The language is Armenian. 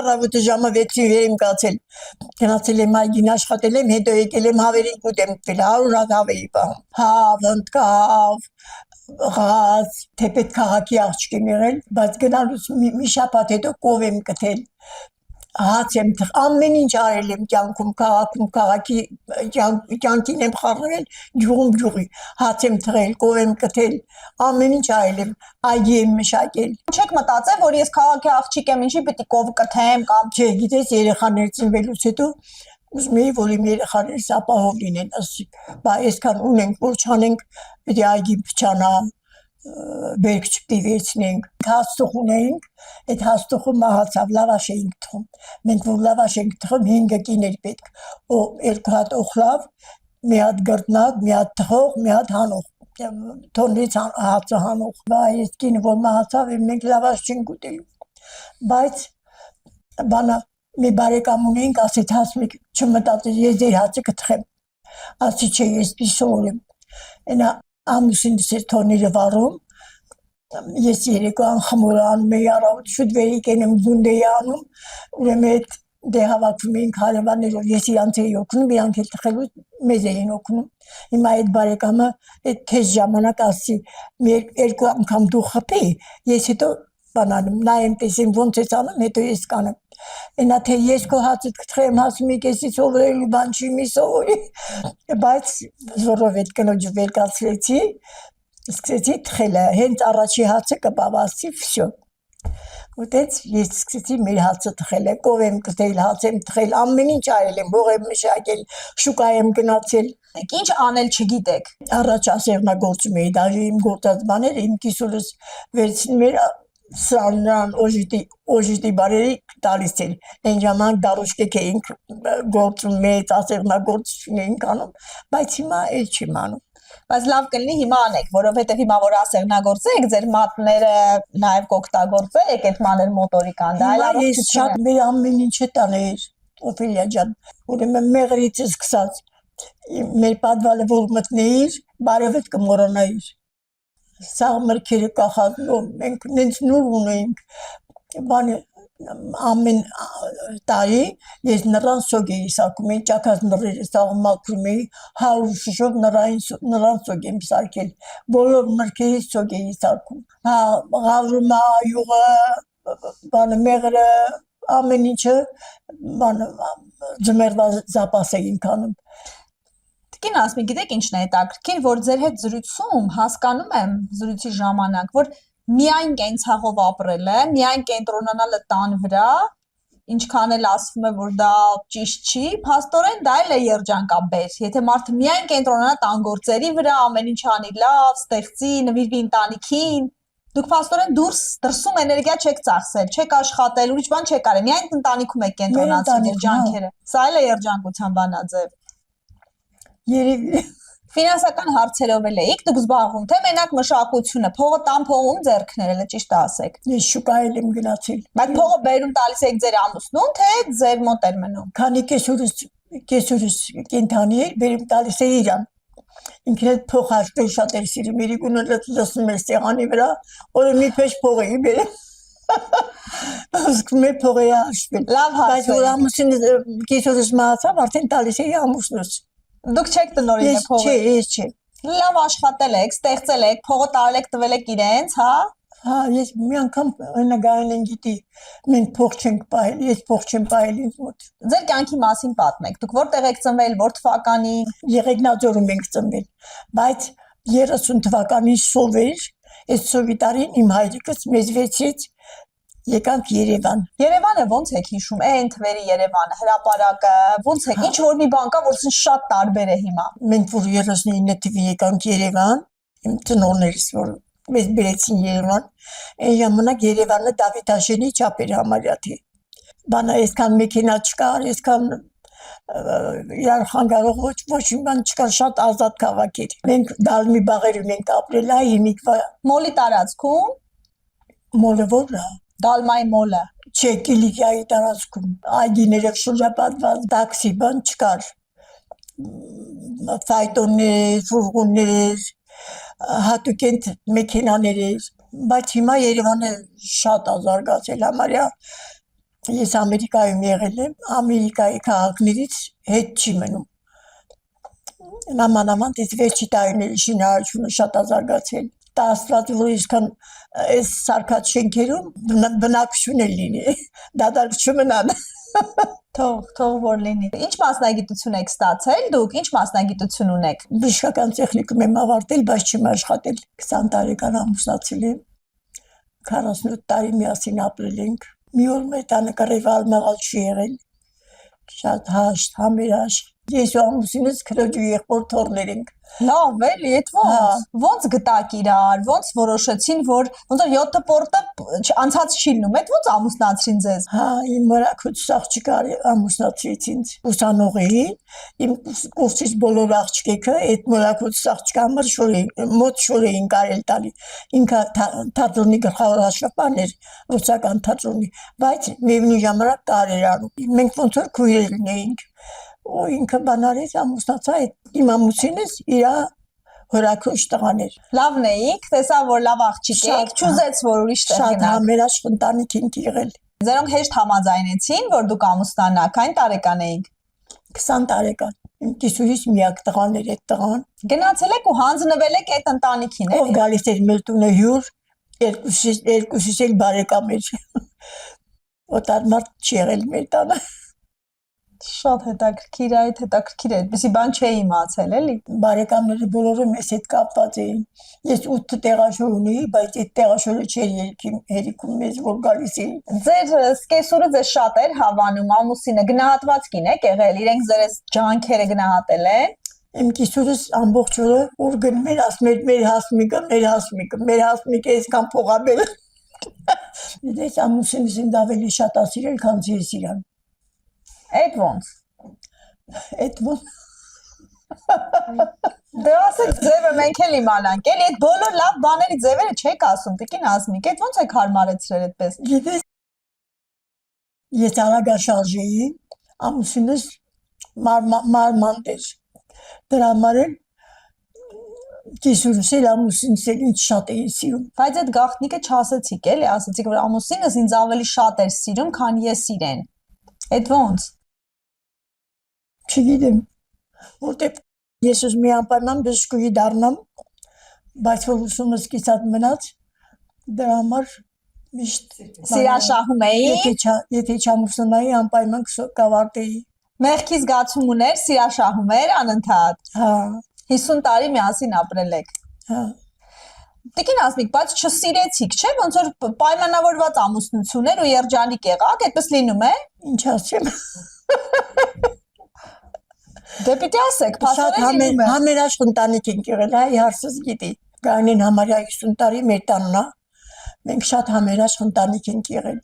առավոտը ժամը 6-ին վեր եմ կացել։ Գնացել եմ այգին աշխատել եմ, հետո եկել եմ հավերին ուտեմ տվել, 100 հատ հավերի պահում։ Հավ, ընտկավ, ղազ, թեպետ քաղաքի աղջիկ եմ եղել, բայց գնալուց մի շաբաթ հետո կով եմ կթել։ Հաց եմ ամեն ինչ արել եմ կյանքում, քաղաքում, քաղաքի կյանքին եմ խառնել, ջուղում ջուղի, հաց եմ թղել, կով եմ կթել, ամեն ինչ արել եմ, այգի եմ մշակել։ Չեք մտածել, որ ես քաղաքի աղջիկ եմ, ինչի պիտի կով կթեմ կամ Չէ, գիտես, երեխաներ ծնվելուց հետո ուզում էի, որ իմ երեխաներս ապահով լինեն, բա այսքան ունենք, որ չանենք, պետք է այգի փչանա, բերք չպիվեցնենք, հաստուխ ունեինք, այդ հաստուխը մահացավ, լավաշ էինք թխում, մենք որ լավաշ ենք թխում 5 կիներ պետք, 2 հատ օխլավ, մի հատ գրտնակ, մի հատ թխող, մի հատ հանող, թոնից հացը հանող, բա այս կինը որ մահացավ, մենք լավաշ չենք ուտելու, բայց բանա մի բարեկամ ունեինք, ասեց հասմիկ չմտածեց, ես ձեր հացը կթխեմ, ասի չէ, ես պիսոր եմ, այնա ամուսինս էր թոնիրը վառում, ես երեկոյան խմորը անում էի առավոտ շուտ վերիկեն եմ գունդեի անում, ուրեմն այդ դե հավաքվում էինք հարևաններով, ես իրանց էի օգնում, իրանք էլ թխելու մեզ էին օգնում, հիմա այդ բարեկամը այդ թեժ ժամանակ ասի, մի 2 անգամ դու խփի, ես հետո բանանում, նայեմ տեսեմ ոնց ես անում, հետո ես կանեմ, այնա թե ես քո հացը կթխեմ, ասում եք ես սովորելու բան չի մի սովորի, բայց զորով այդ կնոջը վերկացրեցի, սկսեցի թխելը, հենց առաջի հացը կպավասի, վсё։ Ուտեց ես սկսեցի մեր հացը թխելը, կով եմ կթել, հաց եմ թխել, ամեն ինչ արել եմ, հող եմ մշակել, շուկա եմ գնացել։ Ինչ անել չգիտեք։ Առաջ ասեղնագործում էի, դաժե իմ գործած բաները իմ կիսուրս վերցնում էր սրանան օժիտի բարերի տալիս էր, այն ժամանակ դարուշկեք էինք գործում մեծ ասեղնագործություն էինք անում, բայց հիմա էլ չեմ անում։ Բայց լավ կլինի հիմա անեք, որովհետև հիմա որ ասեղնագործեք, ձեր մատները նաև կօգտագործեք այդ մանր մոտորիկան, դա այլ ես շատ մեր ամեն ինչը տաներ, Օֆելիա ջան, ուրեմն մեղրից սկսած, մեր պատվալը որ մտնեիր, բարևդ կմոռանայիր, սաղ մրգերը կախած, մենք նենց նուր ունեինք, բանը ամեն տարի ես նռան սոգ էի սակում, էի ճակած նռերը սաղ մաքրում էի, 100 շշով նռան սոգ եմ սարքել, բոլոր մրգերի սոգ էի սարքում, ղավրումա, յուղը, բանը մեղրը, ամեն ինչը, բանը ձմերվա զապաս էինք անում։ Տիկին ասմի, գիտեք ինչն է հետաքրքիր, որ ձեր հետ զրույցում հասկանում եմ զրույցի ժամանակ, որ միայն կենցաղով ապրելը, միայն կենտրոնանալը տան վրա, ինչքան էլ ասվում է, որ դա ճիշտ չի, փաստորեն դա էլ է երջանկաբեր, եթե մարդը միայն կենտրոնանա տան գործերի վրա, ամեն ինչ անի լավ, ստեղծի, նվիրվի ընտանիքին, դուք փաստորեն դրսում էներգիա չեք ծախսել, չեք աշխատել, ուրիշ բան չեք արել, միայն ընտանիքում եք կենտրոնացել ձեր ջանքերը, սա էլ է երջանկության բանաձև։ Երևի Ֆինանսական հարցերով էլ էիք դուք զբաղվում, թե մենակ մշակությունը, փողը տան փողում ձեռքներ էլ է, ճիշտ ասեք։ Ես շուկայել եմ գնացել։ Բայց փողը բերում տալիս եք ձեր ամուսնուն, թե ձեր մոտ էր մնում։ Քանի կեսուրս կենթանի էր, բերում տալիս է իրան։ Ինքն էլ փող հաշտել շատ էր սիրում, իրիկունը լսում էր սեղանի վրա, որը մի փեշ փող էի բերել։ Ասում է փող էի հաշտել։ Լավ հարց։ Բայց որ ամուսինը կեսուրս մահացավ, արդեն տալիս էի ամուսնուց։ Դուք չեք տնօրինը փողը։ Ես չէ։ Լավ աշխատել եք, ստեղծել եք, փողը տարել եք, տվել եք իրենց, հա։ Հա, ես մի անգամ նգային են գիտի, մենք փող չենք պահել, ես փող չեմ պահել ինձ մոտ։ Ձեր կյանքի մասին պատմեք, դուք որտեղ եք ծնվել, որ թվականի։ Եղեգնաձորում ենք ծնվել, բայց 30 թվականին սովեր, այս սովիտարին իմ հայրիկս մեզ վեցից եկանք Երևան։ Երևանը ոնց եք հիշում, այն թվերի Երևանը, հրապարակը, ոնց եք, ինչ որ մի բան կա, որ շատ տարբեր է հիմա։ Մենք որ 39 թվականին եկանք Երևան, իմ ծնողներս որ մեզ բերեցին Երևան, այն ժամանակ Երևանը Դավիթաշենի չափ էր համարյա թե։ Բանը այսքան մեքենա չկար, այսքան իրար խանգարող ոչ մի բան չկար, շատ ազատ քաղաք էր։ Մենք դալմի բաղերում ենք ապրել, այ հիմիկվա Մոլի տարածքում։ Մոլը որն է։ Դալմայի մոլը։ Չէ, Կիլիկիայի տարածքում, այգիներով շրջապատված տաքսի բան չկար, ֆայտոններ, ֆուրգոններ, հատուկ են մեքենաներ էր, բայց հիմա Երևանը շատ ազարգացել համարյա Ես Ամերիկայում եղել եմ, Ամերիկայի քաղաքներից հետ չի մնում։ Նամանավանդ այս վերջի տարիների շինարարությունը շատ է զարգացել։ Դա աստված, որ այսքան այս սարքած շենքերում բնակություն էլ լինի, դատարկ չմնան։ Թող որ լինի։ Ինչ մասնագիտություն եք ստացել դուք, ինչ մասնագիտություն ունեք։ Բժշկական տեխնիկում եմ ավարտել, բայց չեմ աշխատել։ 20 տարեկան ամուսնացել եմ, 48 տարի միասին ապրել ենք։ Մի օր մեր տանը կռիվալ մաղալ չի եղել, շատ հաշտ, համերաշխ։ Ես ու ամուսինս քրոջ ու եղբոր թոռներ ենք։ Լավ էլի, այդ ոնց գտաք իրար, ոնց որոշեցին, որ ոնց որ 7 պորտը անցած չի լինում, այդ ոնց ամուսնացրին ձեզ։ Հա, իմ մորաքուց աղջիկը ամուսնացրեց ինձ ուսանողի, իմ կուրսից բոլոր աղջիկը այդ մորաքուց աղջիկը համար մոտ շոր էին կարել տալի։ Ինքը թատրոնի գլխավոր հաշվապահն էր, ռուսական թատրոնի, բայց միևնույն ժամանակ կարեր անում։ Մենք ոնց որ քույրերն էինք։ Ու ինքը բանարեց ամուսնացա, իմ ամուսինս իր հորաքուշ տղան էր։ Լավն էիք, տեսա որ լավ աղջիկ եք, չուզեց որ ուրիշ տեղ Շատ գնաք։ համերաշխ ընտանիք ենք եղել։ Ձերոնք հեշտ համաձայնեցին, որ դուք ամուսնանաք, այն տարեկան էիք։ 20 տարեկան։ Իմ կիսուրից միակ տղան էր այդ տղան։ Գնացել եք ու հանձնվել եք այդ ընտանիքին, Ով էլի։ գալիս էր մեր տունը հյուր, երկուսից էլ բարեկամ էր։ Օտար մարդ չի եղել մեր տանը։ Շատ հետաքրքիր, այդ հետաքրքիր է, այդպեսի բան չէի իմացել, էլի։ Բարեկամները բոլորը մեզ հետ կապված էին։ Ես 8 տեղաշոր ունեի, բայց այդ տեղաշորը չէր հերիքում մեզ, որ գալիս էին։ Ձեր սկեսուրը ձեզ շատ էր հավանում, ամուսինը գնահատված կին եք եղել, իրենք ձեր ջանքերը գնահատել են։ Իմ կիսուրս ամբողջ օրը ուր գնում էր, ասում էր մեր հասմիկը այսքան փողաբել։ Դες ամուսինս ինձ ավելի շատ ասիրել, քան ես իրան։ Այդ ոնց։ Այդ ոնց։ Դե ասեք ձևը մենք էլ իմանանք, էլի այդ բոլոր լավ բաների ձևերը չեք ասում, տիկին Ասմիկ, այդ ոնց եք հարմարեցրել այդպես։ Գիտես, ես արագաշարժ էի, ամուսինս մարմանդ էր։ Դրա համար էլ կիսուրս էլ ամուսինս էլ ինձ շատ էին սիրում։ Բայց այդ գաղտնիքը չասեցիք, էլի, ասեցիք, որ ամուսինս ինձ ավելի շատ էր սիրում, քան ես իրեն։ Այդ ոնց։ Չգիտեմ, որտեղ ես ուզում եի անպայման բժշկուհի դառնամ, բայց որ ուսումս կիսատ մնաց, դրա համար միշտ Սիրաշահում էի։ Եթե չամուսնայի, անպայման կավարտեի։ Մեղքի զգացում ուներ, սիրաշահում էր անընդհատ։ Հա, 50 տարի միասին ապրել եք։ հա։ Տիկին Ասմիկ, բայց չսիրեցիք, չէ՞, ոնց որ պայմանավորված ամուսնություն էր ու երջանիկ եղաք, այդպես լինում է։ Ինչ ասեմ։ Դե պիտի ասեք, Շատ փաստորեն լինում է։ համերաշխ ընտանիք ենք եղել, այ հարցս գիտի։ Գանին համարյա 50 տարի մեր տանն է։ Մենք շատ համերաշխ ընտանիք ենք եղել։